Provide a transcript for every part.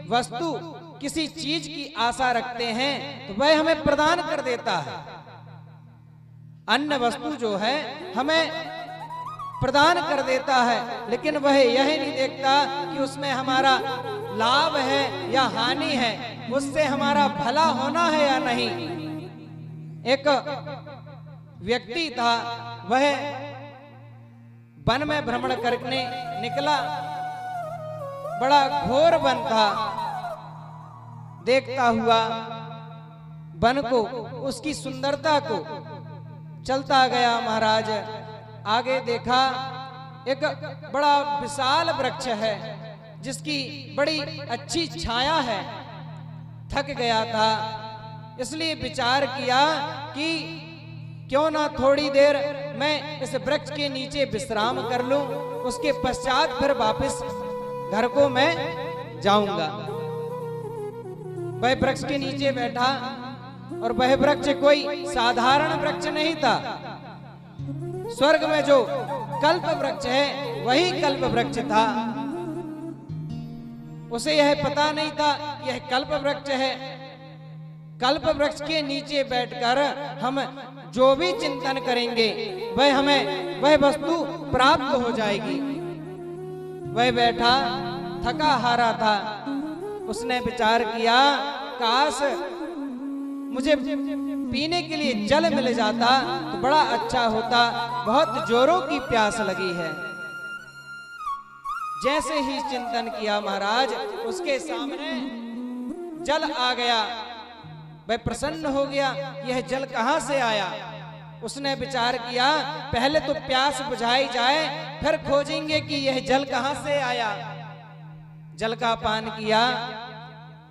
वस्तु किसी चीज की आशा रखते हैं तो वह हमें प्रदान कर देता है। अन्य वस्तु जो है हमें प्रदान कर देता है, लेकिन वह यह नहीं देखता कि उसमें हमारा लाभ है या हानि है, उससे हमारा भला होना है या नहीं। एक व्यक्ति था, वह वन में भ्रमण करने निकला। बड़ा घोर वन था। देखता हुआ वन को, उसकी सुंदरता को चलता गया महाराज। आगे देखा एक बड़ा विशाल वृक्ष है जिसकी बड़ी अच्छी छाया है। थक गया था, इसलिए विचार किया कि क्यों ना थोड़ी देर मैं इस वृक्ष के नीचे विश्राम कर लूं, उसके पश्चात फिर वापस घर को मैं जाऊंगा। वह वृक्ष के नीचे बैठा और वह वृक्ष कोई साधारण वृक्ष नहीं था। स्वर्ग में जो कल्प वृक्ष है वही कल्प वृक्ष था। उसे यह पता नहीं था यह कल्प वृक्ष है। कल्प वृक्ष के नीचे बैठकर हम जो भी चिंतन करेंगे वह हमें वह वस्तु प्राप्त हो जाएगी। वह बैठा थका हारा था। उसने विचार किया, काश मुझे पीने के लिए जल मिल जाता तो बड़ा अच्छा होता, बहुत जोरों की प्यास लगी है। जैसे ही चिंतन किया महाराज, उसके सामने जल आ गया। वह प्रसन्न हो गया, यह जल कहां से आया। उसने विचार किया, पहले तो प्यास बुझाई जाए, फिर खोजेंगे कि यह जल कहां से आया। जल का पान किया,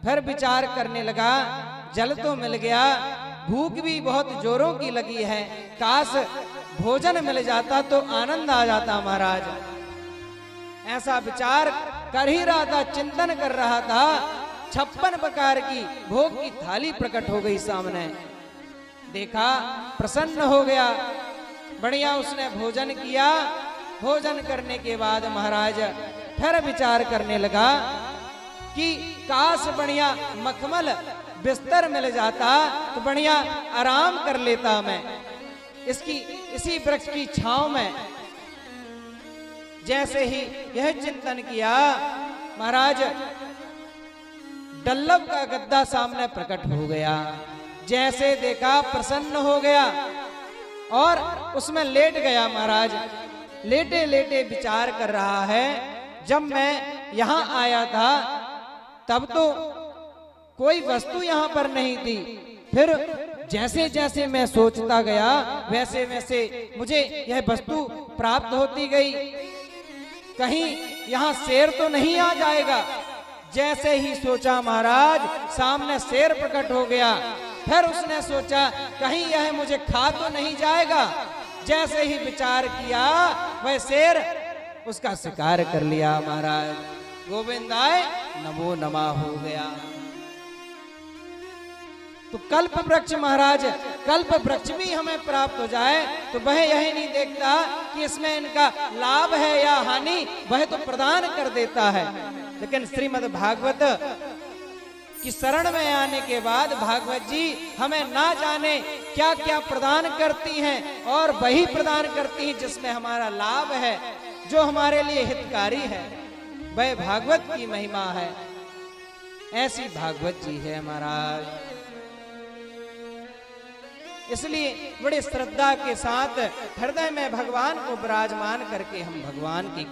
फिर विचार करने लगा, जल तो मिल गया, भूख भी बहुत जोरों की लगी है, काश भोजन मिल जाता तो आनंद आ जाता महाराज। ऐसा विचार कर ही रहा था, चिंतन कर रहा था, 56 प्रकार की भोग की थाली प्रकट हो गई सामने। देखा, प्रसन्न हो गया, बढ़िया उसने भोजन किया। भोजन करने के बाद महाराज फिर विचार करने लगा कि काश बढ़िया मखमल बिस्तर मिल जाता तो बढ़िया आराम कर लेता मैं इसी वृक्ष की छांव में। जैसे ही यह चिंतन किया, महाराज डल्लव का गद्दा सामने प्रकट हो गया। जैसे देखा प्रसन्न हो गया और उसमें लेट गया। महाराज लेटे लेटे विचार कर रहा है, जब मैं यहां आया था तब तो कोई वस्तु यहां पर नहीं थी, फिर जैसे जैसे मैं सोचता गया वैसे वैसे मुझे यह वस्तु प्राप्त होती गई। कहीं यहां शेर तो नहीं आ जाएगा। जैसे ही सोचा महाराज, सामने शेर प्रकट हो गया। फिर उसने सोचा कहीं यह मुझे खा तो नहीं जाएगा। जैसे ही विचार किया, वह शेर उसका शिकार कर लिया। महाराज गोविंदाय नमो नमः हो गया। तो कल्प वृक्ष महाराज, कल्प वृक्ष भी हमें प्राप्त हो जाए तो वह यही नहीं देखता कि इसमें इनका लाभ है या हानि, वह तो प्रदान कर देता है। लेकिन श्रीमद् भागवत की शरण में आने के बाद भागवत जी हमें ना जाने क्या क्या प्रदान करती हैं, और वही प्रदान करती हैं जिसमें हमारा लाभ है, जो हमारे लिए हितकारी है। वह भागवत की महिमा है। ऐसी भागवत जी है महाराज। इसलिए बड़ी श्रद्धा के साथ हृदय में भगवान को विराजमान करके हम भगवान की